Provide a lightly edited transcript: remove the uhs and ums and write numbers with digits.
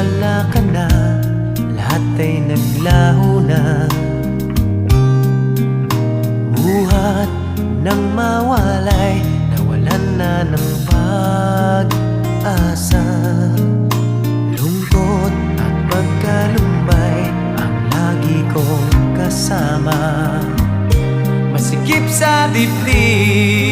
wala ka na, lahat ay naglaho na. Buhat ng mawalay, nawalan na ng pag-asa. Lungkot at pagkalumbay ang lagi kong kasama. Masikip sa dibdib